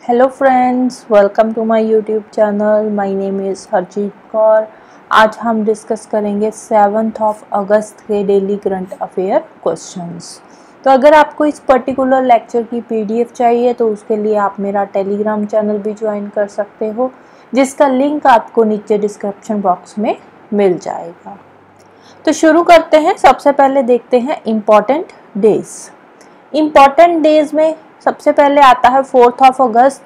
Hello friends, welcome to my YouTube channel. My name is Harjeet Kaur. आज हम discuss करेंगे 7 अगस्त के डेली करंट अफेयर क्वेश्चंस। तो अगर आपको इस पर्टिकुलर लेक्चर की पीडीएफ चाहिए तो उसके लिए आप मेरा टेलीग्राम चैनल भी ज्वाइन कर सकते हो, जिसका लिंक आपको नीचे डिस्क्रिप्शन बॉक्स में मिल जाएगा। तो शुरू करते हैं। सबसे पहले देखते हैं इम्पॉर्टेंट डेज। इम्पॉर्टेंट डेज में सबसे पहले आता है 4 अगस्त।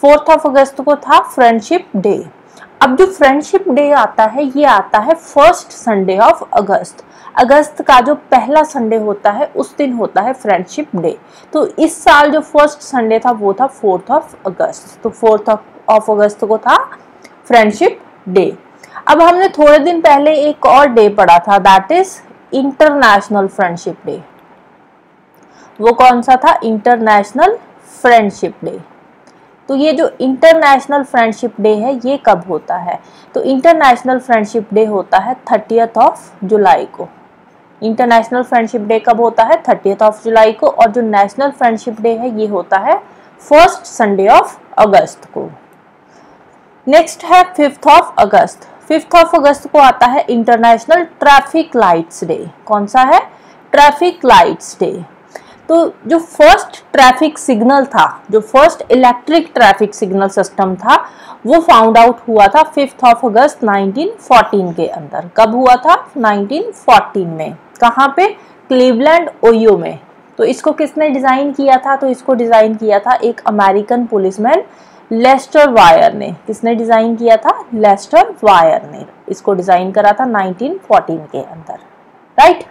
4 अगस्त को था फ्रेंडशिप डे। अब जो फ्रेंडशिप डे आता है ये आता है फर्स्ट संडे ऑफ अगस्त। अगस्त का जो पहला संडे होता है उस दिन होता है फ्रेंडशिप डे। तो इस साल जो फर्स्ट संडे था वो था 4 अगस्त। तो 4 अगस्त को था फ्रेंडशिप डे। अब हमने थोड़े दिन पहले एक और डे पढ़ा था, that is international friendship day. वो कौन सा था? International friendship day. तो ये जो इंटरनेशनल फ्रेंडशिप डे है ये कब होता है? तो इंटरनेशनल फ्रेंडशिप डे होता है 30 जुलाई को। इंटरनेशनल फ्रेंडशिप डे कब होता है? 30 जुलाई को। और जो नेशनल फ्रेंडशिप डे है ये होता है फर्स्ट संडे ऑफ अगस्त को। नेक्स्ट है 5 अगस्त। 5 अगस्त को आता है इंटरनेशनल ट्रैफिक लाइट्स डे। कौन सा है? Traffic lights day. तो जो फर्स्ट ट्रैफिक सिग्नल था, जो first electric traffic signal system था, वो फाउंड आउट हुआ था 5 अगस्त 1914 के अंदर। कब हुआ था? 1914 में। कहाँ पे? क्लीवलैंड, ओहियो में। तो इसको किसने डिजाइन किया था? तो इसको डिजाइन किया था एक अमेरिकन पुलिसमैन लेस्टर वायर ने। किसने डिजाइन किया था? लेस्टर वायर ने इसको डिजाइन करा था 1914 के अंदर, राइट।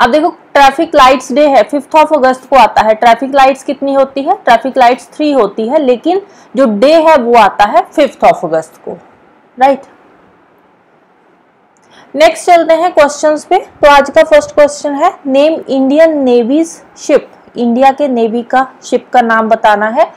अब देखो ट्रैफिक लाइट्स डे है, 5 अगस्त को आता है। ट्रैफिक लाइट्स कितनी होती है? ट्रैफिक लाइट्स 3 होती है, लेकिन जो डे है वो आता है 5 अगस्त को, राइट। नेक्स्ट चलते हैं क्वेश्चंस पे। तो आज का फर्स्ट क्वेश्चन है, name Indian navy's ship. India के नेवी का शिप का नाम बताना है।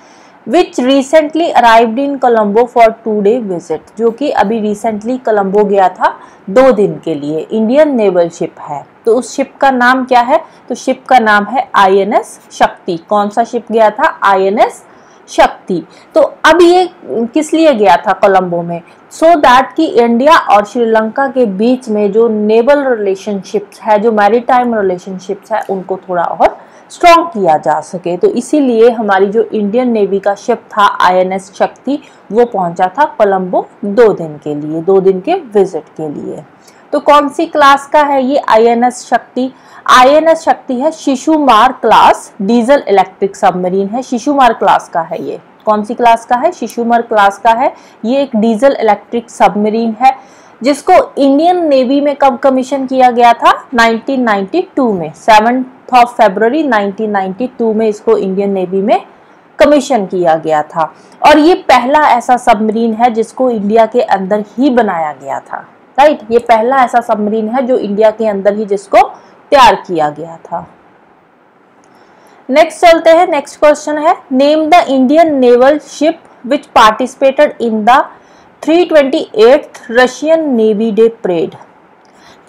Which recently arrived in Colombo for 2 day visit. जो कि अभी रिसेंटली कोलंबो गया था 2 दिन के लिए। इंडियन नेवल शिप है। तो उस शिप का नाम क्या है? तो शिप का नाम है INS शक्ति। कौन सा शिप गया था? INS शक्ति। तो अब ये किस लिए गया था कोलंबो में? सो दैट कि इंडिया और श्रीलंका के बीच में जो नेवल रिलेशनशिप्स है, जो मैरीटाइम रिलेशनशिप्स है, उनको थोड़ा और स्ट्रॉन्ग किया जा सके। तो इसीलिए हमारी जो इंडियन नेवी का शिप था INS शक्ति, वो पहुंचा था कोलंबो 2 दिन के लिए, 2 दिन के विजिट के लिए। तो कौन सी क्लास का है ये INS शक्ति? INS शक्ति है Shishumar class diesel electric submarine है। शिशुमार क्लास का है ये। कौन सी क्लास का है? शिशुमार क्लास का है। ये एक डीजल इलेक्ट्रिक सबमरीन है, जिसको इंडियन नेवी में कब कमीशन किया गया था? 1992 में। 7 फरवरी 1992 में इसको इंडियन नेवी में कमीशन किया गया था। और ये पहला ऐसा सबमरीन है जिसको इंडिया के अंदर ही बनाया गया था, राइट। ये पहला ऐसा सबमरीन है जो इंडिया के अंदर ही जिसको तैयार किया गया था। नेक्स्ट चलते हैं। नेक्स्ट क्वेश्चन है, name the Indian naval ship which participated in the 328th Russian navy day parade.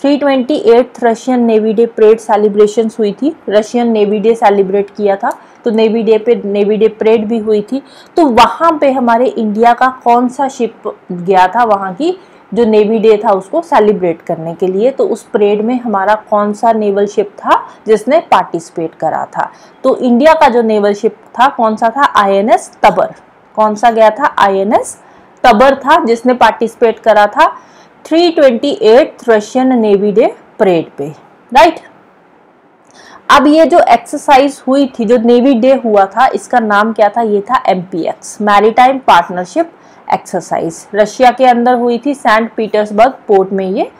328th Russian navy day parade celebrations हुई थी। रशियन नेवी डे सेलिब्रेट किया था, तो नेवी डे पे नेवी डे परेड भी हुई थी। तो वहां पे हमारे इंडिया का कौन सा शिप गया था वहां की जो नेवी डे था उसको सेलिब्रेट करने के लिए? तो उस परेड में हमारा कौन सा नेवल शिप था जिसने पार्टिसिपेट करा था? तो इंडिया का जो नेवल शिप था कौन सा था? INS तबर। कौन सा गया था? INS तबर था, जिसने पार्टिसिपेट करा था 328th Russian navy day parade पे, राइट। अब ये जो एक्सरसाइज हुई थी, जो नेवी डे हुआ था, इसका नाम क्या था? ये था MPX, maritime partnership exercise. Russia के अंदर हुई थी, सेंट पीटर्सबर्ग पोर्ट में ये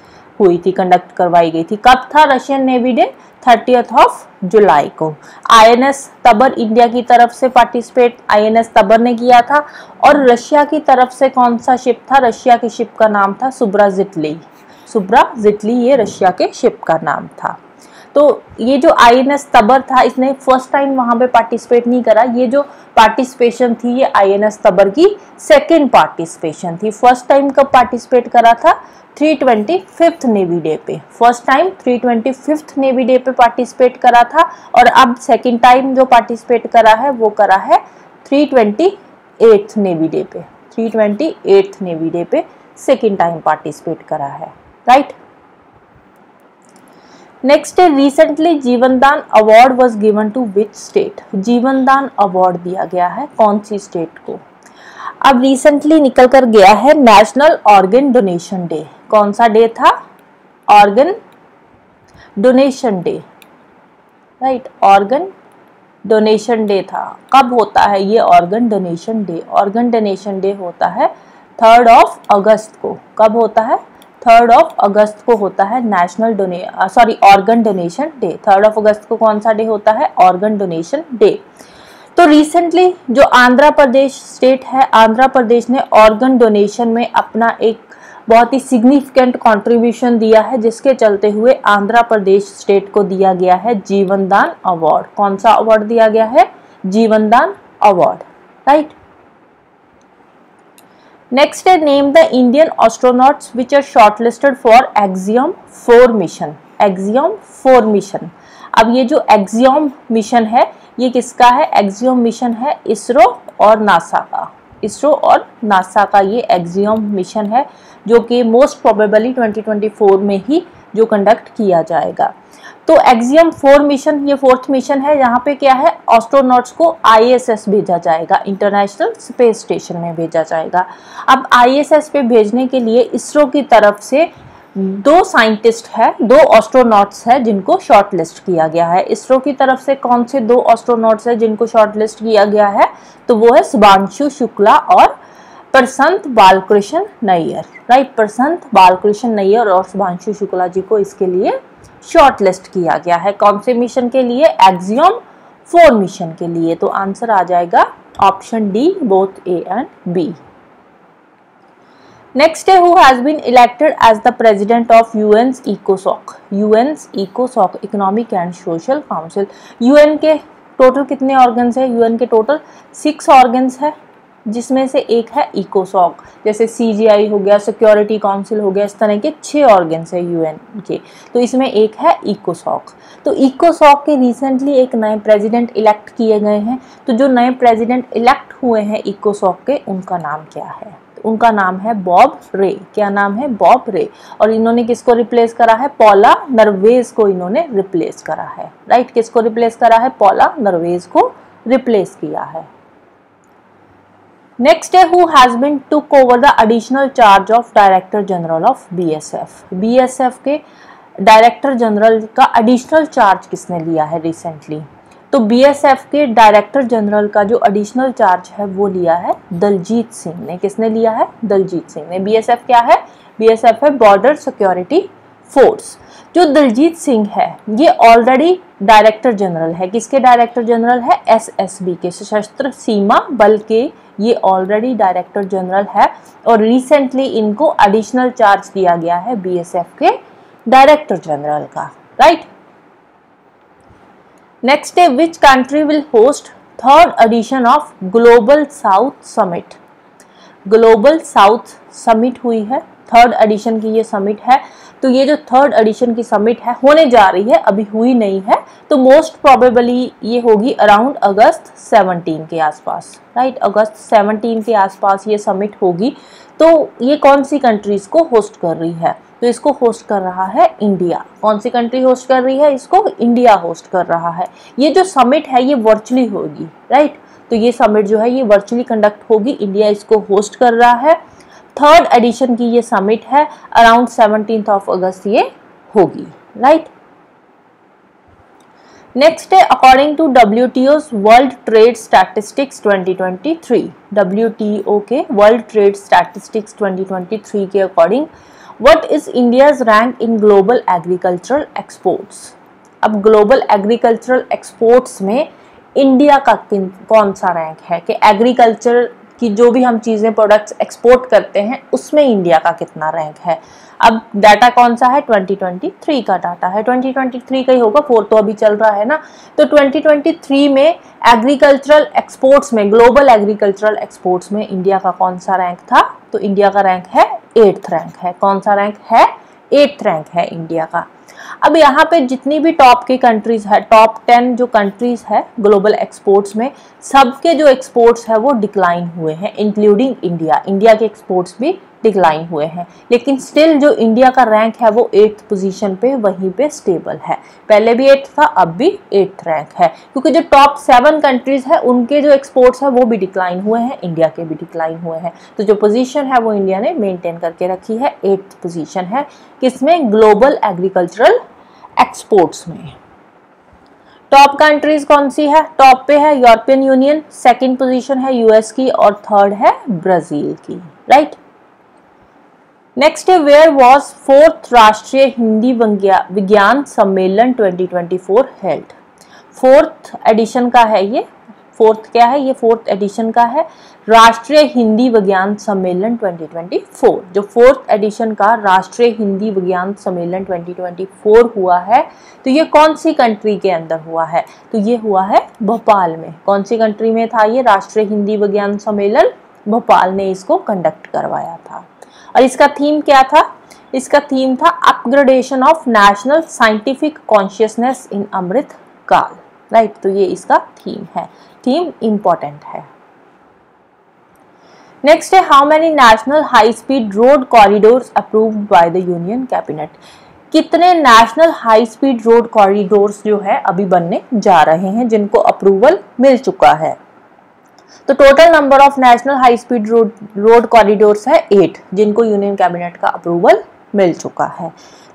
हुई थी, कंडक्ट करवाई गई थी। कब था रशियन नेवी डे? 30 जुलाई को। INS तबर इंडिया की तरफ से पार्टिसिपेट INS तबर ने किया था। और रशिया की तरफ से कौन सा शिप था? रशिया के शिप का नाम था सुब्राजिटली। सुब्राजिटली ये रशिया के शिप का नाम था। तो ये जो INS तबर था, इसने फर्स्ट टाइम वहां पे पार्टिसिपेट नहीं करा। ये जो पार्टिसिपेशन थी ये INS तबर की सेकेंड पार्टिसिपेशन थी। फर्स्ट टाइम कब पार्टिसिपेट करा था? 325th नेवी डे पे। First time 325th navy day पे पार्टिसिपेट करा था, और अब सेकेंड टाइम जो पार्टिसिपेट करा है वो करा है 328 नेवी डे पे, 328 नेवी डे पे सेकेंड टाइम पार्टिसिपेट करा है, राइट। नेक्स्ट है recently Jeevan Daan award was given to which state. Jeevan Daan award दिया गया है कौन सी स्टेट को। अब रिसेंटली निकल कर गया है नेशनल ऑर्गन डोनेशन डे। कौन सा डे था? Organ donation day, right, organ donation day था। कब होता है ये organ donation day? Organ donation day होता है 3 अगस्त को। कब होता है? 3 अगस्त को होता है नेशनल ऑर्गन डोनेशन डे। 3 अगस्त को कौन सा डे होता है? Organ donation day. तो रिसेंटली जो आंध्र प्रदेश स्टेट है, आंध्र प्रदेश ने ऑर्गन डोनेशन में अपना एक बहुत ही सिग्निफिकेंट कंट्रीब्यूशन दिया है, जिसके चलते हुए आंध्र प्रदेश स्टेट को दिया गया है जीवन दान अवार्ड। कौन सा अवार्ड दिया गया है? Jeevan Daan award, right. Next है name the Indian astronauts which are shortlisted for Axiom 4 mission. Axiom 4 mission. अब ये जो एक्सियम मिशन है ये किसका है? एक्सियम मिशन है इसरो और नासा का। इसरो और नासा का ये एक्सियम मिशन है, जो कि मोस्ट प्रोबेबली 2024 में ही जो कंडक्ट किया जाएगा। तो एक्सियम 4 मिशन ये 4th मिशन है। यहाँ पे क्या है? एस्ट्रोनॉट्स को ISS भेजा जाएगा, इंटरनेशनल स्पेस स्टेशन में भेजा जाएगा। अब ISS पे भेजने के लिए इसरो की तरफ से 2 साइंटिस्ट है, 2 एस्ट्रोनॉट्स है जिनको शॉर्टलिस्ट किया गया है। इसरो की तरफ से कौन से 2 एस्ट्रोनॉट्स है जिनको शॉर्टलिस्ट किया गया है? तो वो है शुभांशु शुक्ला और प्रशांत बालकृष्ण नैयर, राइट। प्रशांत बालकृष्ण नैयर और शुभांशु शुक्ला जी को इसके लिए शॉर्टलिस्ट किया गया है। कौन से मिशन के लिए? एक्सियम 4 मिशन के लिए। तो आंसर आ जाएगा option D, both A and B. Next है who has been elected as the president of यूएन's इकोसॉक। यूएन's इकोसॉक, economic and social council. UN के टोटल कितने ऑर्गन्स है? यूएन के टोटल 6 ऑर्गन्स है, जिसमें से एक है इकोसॉक। जैसे CGI हो गया, सिक्योरिटी काउंसिल हो गया, इस तरह के 6 ऑर्गन्स है यूएन के। तो इसमें एक है इकोसॉक। तो इकोसॉक के रिसेंटली एक नए प्रेसिडेंट इलेक्ट किए गए हैं। तो जो नए प्रेसिडेंट इलेक्ट हुए हैं इकोसॉक के, उनका नाम क्या है? उनका नाम है बॉब रे। क्या नाम है? बॉब रे। और इन्होंने किसको रिप्लेस करा है? पॉला नर्वेज को इन्होंने रिप्लेस करा है, राइट। किसको रिप्लेस करा है? पॉला नर्वेज को रिप्लेस किया है। नेक्स्ट है who has been took over the additional charge of director general of BSF। BSF के डायरेक्टर जनरल का एडिशनल चार्ज किसने लिया है रिसेंटली? तो BSF के डायरेक्टर जनरल का जो एडिशनल चार्ज है वो लिया है दलजीत सिंह ने। किसने लिया है? दलजीत सिंह ने। BSF क्या है? BSF है बॉर्डर सिक्योरिटी फोर्स। जो दलजीत सिंह है ये ऑलरेडी डायरेक्टर जनरल है। किसके डायरेक्टर जनरल है? SSB के, सशस्त्र सीमा बल के ये ऑलरेडी डायरेक्टर जनरल है। और रिसेंटली इनको एडिशनल चार्ज दिया गया है BSF के डायरेक्टर जनरल का, राइट। नेक्स्ट है which country will host 3rd edition of global south summit. Global south summit हुई है, 3rd एडिशन की ये समिट है। तो ये जो 3rd एडिशन की समिट है होने जा रही है, अभी हुई नहीं है। तो मोस्ट प्रोबेबली ये होगी अराउंड अगस्त 17 के आसपास, राइट। अगस्त 17 के आसपास ये समिट होगी। तो ये कौन सी कंट्रीज को होस्ट कर रही है? तो इसको होस्ट कर रहा है इंडिया। कौन सी कंट्री होस्ट कर रही है? इसको इंडिया होस्ट कर रहा है। ये जो समिट है ये वर्चुअली होगी, राइट। तो ये समिट जो है ये वर्चुअली कंडक्ट होगी, इंडिया इसको होस्ट कर रहा है। 3rd एडिशन की ये समिट है, अराउंड 17 अगस्त ये होगी, राइट। नेक्स्ट है according to WTO's world trade statistics 2023। WTO के वर्ल्ड ट्रेड स्टैटिस्टिक्स 2023 के according what is India's rank in global agricultural exports. अब ग्लोबल एग्रीकल्चरल एक्सपोर्ट्स में इंडिया का कौन सा रैंक है कि एग्रीकल्चर की जो भी हम चीज़ें प्रोडक्ट्स एक्सपोर्ट करते हैं उसमें इंडिया का कितना रैंक है। अब डाटा कौन सा है? 2023 का डाटा है, 2023 का ही होगा, 4 तो अभी चल रहा है ना। तो 2023 में एग्रीकल्चरल एक्सपोर्ट्स में, ग्लोबल एग्रीकल्चरल एक्सपोर्ट्स में इंडिया का कौन सा रैंक था? तो इंडिया का रैंक है 8th रैंक है। कौन सा रैंक है? 8th रैंक है इंडिया का। अब यहाँ पे जितनी भी टॉप की कंट्रीज है, टॉप 10 जो कंट्रीज है ग्लोबल एक्सपोर्ट्स में, सबके जो एक्सपोर्ट्स है वो डिक्लाइन हुए हैं, इंक्लूडिंग इंडिया। इंडिया के एक्सपोर्ट्स भी डिक्लाइन हुए हैं, लेकिन स्टिल जो इंडिया का रैंक है वो 8th पोजीशन पे वहीं पे स्टेबल है। पहले भी 8th था, अब भी 8th रैंक है, क्योंकि जो टॉप 7 कंट्रीज है उनके जो एक्सपोर्ट्स है वो भी डिक्लाइन हुए हैं, इंडिया के भी डिक्लाइन हुए हैं। तो जो पोजीशन है वो इंडिया ने मेंटेन करके रखी है, 8th पोजीशन है। किसमें? ग्लोबल एग्रीकल्चरल एक्सपोर्ट्स में। टॉप कंट्रीज कौन सी है? टॉप पे है यूरोपियन यूनियन, सेकंड पोजीशन है यूएस की और थर्ड है ब्राजील की, राइट। नेक्स्ट है वेयर वॉज 4th राष्ट्रीय हिंदी विज्ञान सम्मेलन 2024 हेल्ड। 4th एडिशन का है ये, 4th क्या है ये? 4th एडिशन का है राष्ट्रीय हिंदी विज्ञान सम्मेलन 2024। जो 4th एडिशन का राष्ट्रीय हिंदी विज्ञान सम्मेलन 2024 हुआ है, तो ये कौन सी कंट्री के अंदर हुआ है? तो ये हुआ है भोपाल में। कौन सी कंट्री में था ये राष्ट्रीय हिंदी विज्ञान सम्मेलन? भोपाल ने इसको कंडक्ट करवाया था। और इसका थीम क्या था? इसका थीम था upgradation of national scientific consciousness in Amrit Kaal, right. तो ये इसका थीम है, थीम इंपॉर्टेंट है। नेक्स्ट है how many national high speed road corridors approved by the union cabinet. कितने national high speed road corridors जो है अभी बनने जा रहे हैं, जिनको अप्रूवल मिल चुका है? तो total number of national high speed road corridors है 8, जिनको यूनियन कैबिनेट का अप्रूवल मिल चुका है।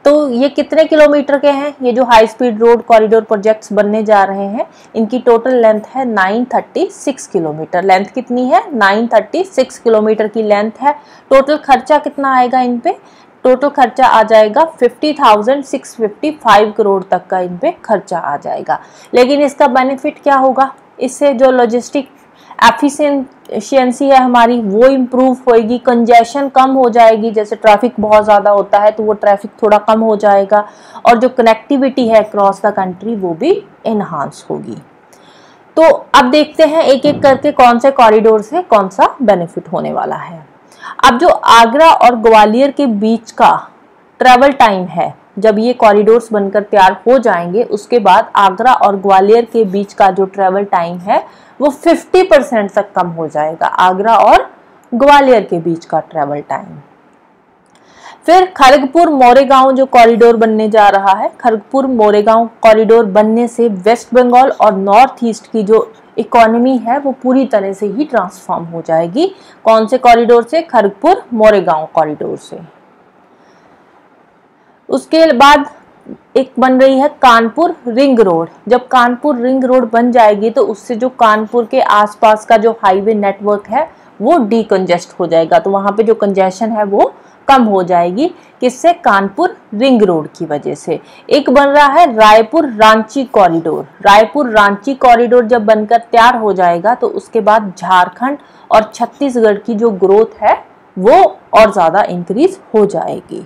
तो ये कितने किलोमीटर के हैं? ये जो high speed road corridor projects बनने जा रहे हैं, इनकी टोटल लेंथ है 936 किलोमीटर। लेंथ कितनी है? 936 किलोमीटर की लेंथ है। टोटल खर्चा कितना आएगा इन पे? टोटल खर्चा आ जाएगा 50,655 करोड़ तक का इन पे खर्चा आ जाएगा। लेकिन इसका बेनिफिट क्या होगा? इससे जो लॉजिस्टिक एफिशिएंसी है हमारी वो इम्प्रूव होएगी, कंजेशन कम हो जाएगी। जैसे ट्रैफिक बहुत ज़्यादा होता है तो वो ट्रैफिक थोड़ा कम हो जाएगा, और जो कनेक्टिविटी है क्रॉस द कंट्री वो भी एनहांस होगी। तो अब देखते हैं एक एक करके कौन से कॉरिडोर से कौन सा बेनिफिट होने वाला है। अब जो आगरा और ग्वालियर के बीच का ट्रैवल टाइम है, जब ये कॉरिडोर्स बनकर तैयार हो जाएंगे उसके बाद आगरा और ग्वालियर के बीच का जो ट्रैवल टाइम है वो 50% तक कम हो जाएगा, आगरा और ग्वालियर के बीच का ट्रैवल टाइम। फिर खड़गपुर मोरेगांव जो कॉरिडोर बनने जा रहा है, खड़गपुर मोरेगांव कॉरिडोर बनने से वेस्ट बंगाल और नॉर्थ ईस्ट की जो इकोनॉमी है वो पूरी तरह से ही ट्रांसफॉर्म हो जाएगी। कौन से कॉरिडोर से? खड़गपुर मोरेगांव कॉरिडोर से। उसके बाद एक बन रही है कानपुर रिंग रोड। जब कानपुर रिंग रोड बन जाएगी तो उससे जो कानपुर के आसपास का जो हाईवे नेटवर्क है वो डीकंजेस्ट हो जाएगा, तो वहां पे जो कंजेशन है वो कम हो जाएगी। किससे? कानपुर रिंग रोड की वजह से। एक बन रहा है रायपुर रांची कॉरिडोर। रायपुर रांची कॉरिडोर जब बनकर तैयार हो जाएगा तो उसके बाद झारखंड और छत्तीसगढ़ की जो ग्रोथ है वो और ज्यादा इंक्रीज हो जाएगी।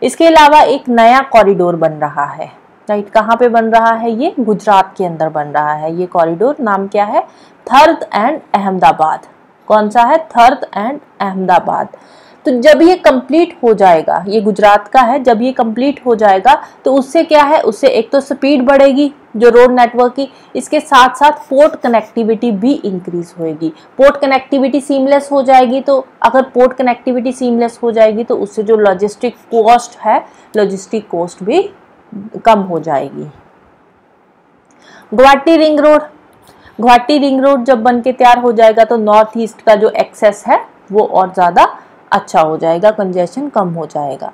इसके अलावा एक नया कॉरिडोर बन रहा है, राइट। कहाँ पे बन रहा है ये? गुजरात के अंदर बन रहा है ये कॉरिडोर। नाम क्या है? थर्द एंड अहमदाबाद। कौन सा है? थर्द एंड अहमदाबाद। तो जब ये कंप्लीट हो जाएगा, ये गुजरात का है, जब ये कंप्लीट हो जाएगा तो उससे क्या है? उससे एक तो स्पीड बढ़ेगी जो रोड नेटवर्क की, इसके साथ साथ पोर्ट कनेक्टिविटी भी इंक्रीज होएगी। पोर्ट कनेक्टिविटी सीमलेस हो जाएगी, तो अगर पोर्ट कनेक्टिविटी सीमलेस हो जाएगी तो उससे जो लॉजिस्टिक कॉस्ट है, लॉजिस्टिक कॉस्ट भी कम हो जाएगी। Guwahati ring road. Guwahati ring road जब बन के तैयार हो जाएगा तो नॉर्थ ईस्ट का जो एक्सेस है वो और ज़्यादा अच्छा हो जाएगा, कंजेशन कम हो जाएगा।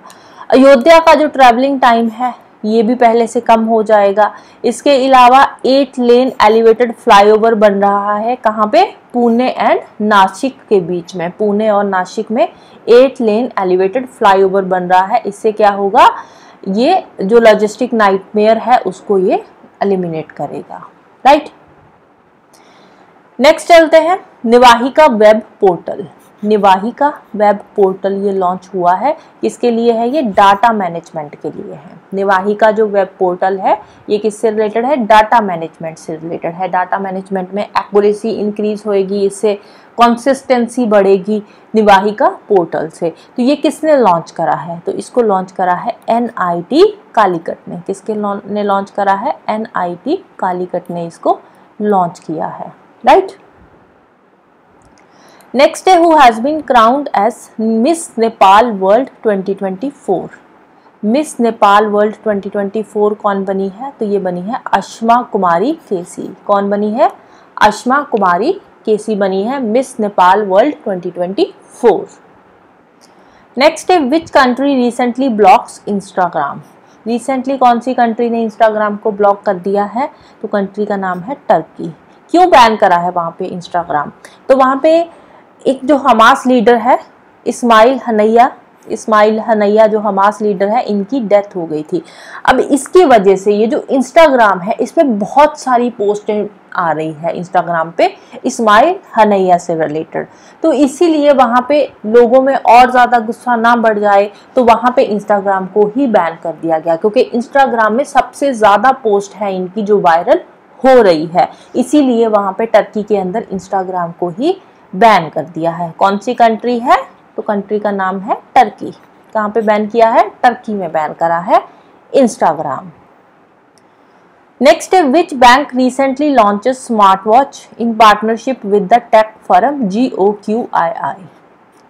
अयोध्या का जो ट्रैवलिंग टाइम है ये भी पहले से कम हो जाएगा। इसके अलावा 8 लेन एलिवेटेड फ्लाईओवर बन रहा है। कहाँ पे? पुणे एंड नासिक के बीच में। पुणे और नासिक में 8 लेन एलिवेटेड फ्लाईओवर बन रहा है। इससे क्या होगा? ये जो लॉजिस्टिक नाइटमेयर है उसको ये एलिमिनेट करेगा, राइट। नेक्स्ट चलते हैं निवाहिका वेब पोर्टल। निवाहिका वेब पोर्टल ये लॉन्च हुआ है, किसके लिए है? ये डाटा मैनेजमेंट के लिए है। निवाहिका जो वेब पोर्टल है ये किससे रिलेटेड है? डाटा मैनेजमेंट से रिलेटेड है। डाटा मैनेजमेंट में एक्यूरेसी इंक्रीज होएगी, इससे कंसिस्टेंसी बढ़ेगी निवाहिका पोर्टल से। तो ये किसने लॉन्च करा है? तो इसको लॉन्च करा है NIT कालीकट ने। किसके ने लॉन्च करा है? NIT कालीकट ने इसको लॉन्च किया है, राइट। नेक्स्ट है, who has been crowned as Miss Nepal World 2024। Miss Nepal World 2024 कौन बनी है? तो ये बनी है अश्मा कुमारी केसी। कौन बनी है? अश्मा कुमारी केसी बनी है मिस नेपाल वर्ल्ड 2024। नेक्स्ट है, which country recently blocks Instagram. Recently कौन सी कंट्री ने इंस्टाग्राम को ब्लॉक कर दिया है? तो कंट्री का नाम है टर्की। क्यों बैन करा है वहाँ पे इंस्टाग्राम? तो वहाँ पे एक जो हमास लीडर है इस्माइल हनैया जो हमास लीडर है, इनकी डेथ हो गई थी। अब इसकी वजह से ये जो इंस्टाग्राम है इस पे बहुत सारी पोस्टें आ रही है इंस्टाग्राम पे इस्माइल हनैया से रिलेटेड। तो इसीलिए वहाँ पे लोगों में और ज़्यादा गुस्सा ना बढ़ जाए तो वहाँ पे इंस्टाग्राम को ही बैन कर दिया गया, क्योंकि इंस्टाग्राम में सबसे ज़्यादा पोस्ट है इनकी जो वायरल हो रही है। इसीलिए वहाँ पे टर्की के अंदर इंस्टाग्राम को ही बैन कर दिया है। कौन सी कंट्री है? तो कंट्री का नाम है टर्की। कहाँ पे बैन किया है? टर्की में बैन करा है इंस्टाग्राम। नेक्स्ट है, which bank recently launches smart watch in partnership with the take firm GOQII।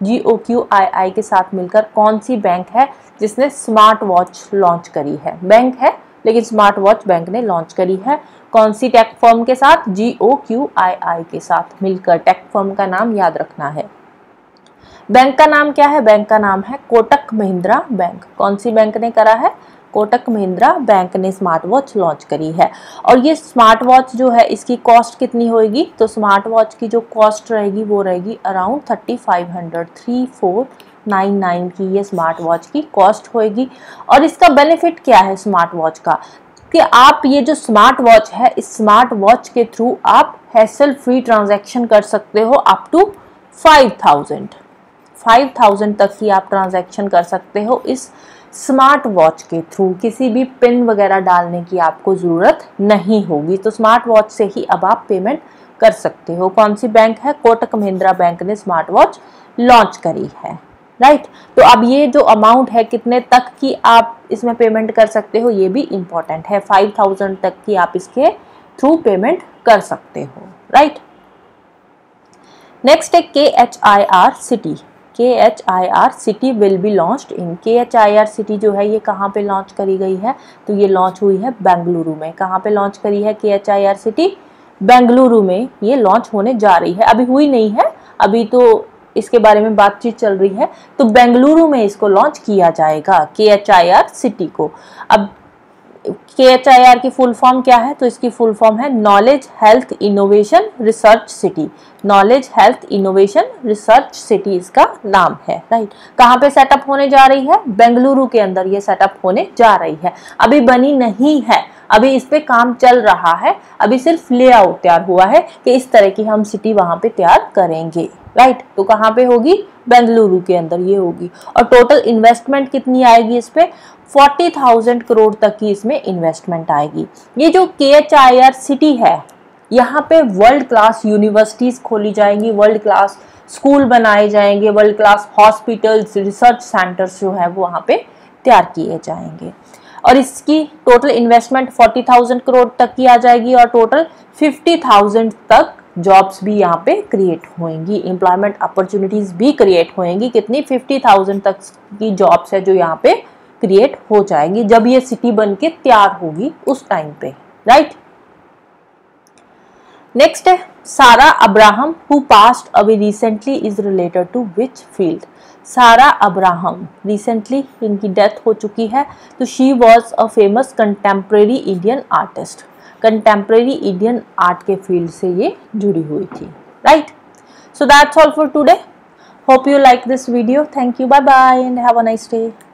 GOQII के साथ मिलकर कौन सी बैंक है जिसने स्मार्ट वॉच लॉन्च करी है? बैंक है लेकिन स्मार्ट वॉच बैंक ने लॉन्च करी है। कौन सी टेक फर्म के साथ? GOQII के साथ मिलकर। टेक फर्म का नाम याद रखना है। बैंक का नाम क्या है? बैंक का नाम है कोटक महिंद्रा बैंक। कौन सी बैंक ने करा है? कोटक महिंद्रा बैंक ने स्मार्ट वॉच लॉन्च करी है। और ये स्मार्ट वॉच जो है इसकी कॉस्ट कितनी होगी? तो स्मार्ट वॉच की जो कॉस्ट रहेगी वो रहेगी अराउंड 3499 की ये स्मार्ट वॉच की कॉस्ट होगी। और इसका बेनिफिट क्या है स्मार्ट वॉच का? कि आप ये जो स्मार्ट वॉच है इस स्मार्ट वॉच के थ्रू आप हैसल फ्री ट्रांजैक्शन कर सकते हो अप टू 5000 तक की आप ट्रांजैक्शन कर सकते हो इस स्मार्ट वॉच के थ्रू। किसी भी पिन वगैरह डालने की आपको ज़रूरत नहीं होगी। तो स्मार्ट वॉच से ही अब आप पेमेंट कर सकते हो। कौन सी बैंक है? कोटक महिंद्रा बैंक ने स्मार्ट वॉच लॉन्च करी है, राइट। तो अब ये जो अमाउंट है कितने तक की आप इसमें पेमेंट कर सकते हो ये भी इम्पोर्टेंट है। 5000 तक की आप इसके थ्रू पेमेंट कर सकते हो, राइट। नेक्स्ट है KHIR city. KHIR city will be launched in. KHIR city जो है ये कहाँ पे लॉन्च करी गई है? तो ये लॉन्च हुई है बेंगलुरु में। कहाँ पे लॉन्च करी है KHIR सिटी? बेंगलुरु में ये लॉन्च होने जा रही है। अभी हुई नहीं है, अभी तो इसके बारे में बातचीत चल रही है। तो बेंगलुरु में इसको लॉन्च किया जाएगा KHIR सिटी को। अब KHIR की फुल फॉर्म क्या है? तो इसकी फुल फॉर्म है knowledge health innovation research city. Knowledge health innovation research city इसका नाम है, राइट। कहाँ पे सेटअप होने जा रही है? बेंगलुरु के अंदर ये सेटअप होने जा रही है। अभी बनी नहीं है, अभी इस पे काम चल रहा है। अभी सिर्फ लेआउट तैयार हुआ है कि इस तरह की हम सिटी वहां पे तैयार करेंगे, राइट। तो कहाँ पे होगी? बेंगलुरु के अंदर ये होगी। और टोटल इन्वेस्टमेंट कितनी आएगी इस पे? 40,000 करोड़ तक की इसमें इन्वेस्टमेंट आएगी। ये जो KHIR सिटी है यहाँ पे वर्ल्ड क्लास यूनिवर्सिटीज खोली जाएंगी, वर्ल्ड क्लास स्कूल बनाए जाएंगे, world class hospitals, research centres जो है वो वहाँ पे तैयार किए जाएंगे। और इसकी टोटल इन्वेस्टमेंट 40,000 करोड़ तक की आ जाएगी और टोटल 50,000 तक जॉब्स भी यहाँ पे क्रिएट होंगी, एम्प्लॉयमेंट अपॉर्चुनिटीज भी क्रिएट होंगी। कितनी? 50,000 तक की जॉब्स है जो यहाँ पे क्रिएट हो जाएंगी जब ये सिटी बन के तैयार होगी उस टाइम पे, राइट। नेक्स्ट है Sara Abraham who passed away recently is related to which field. Sara Abraham recently इनकी डेथ हो चुकी है। तो she was a famous contemporary Indian artist. Contemporary Indian art के फील्ड से ये जुड़ी हुई थी, right. So that's all for today. Hope you like this video. Thank you, bye bye and have a nice day.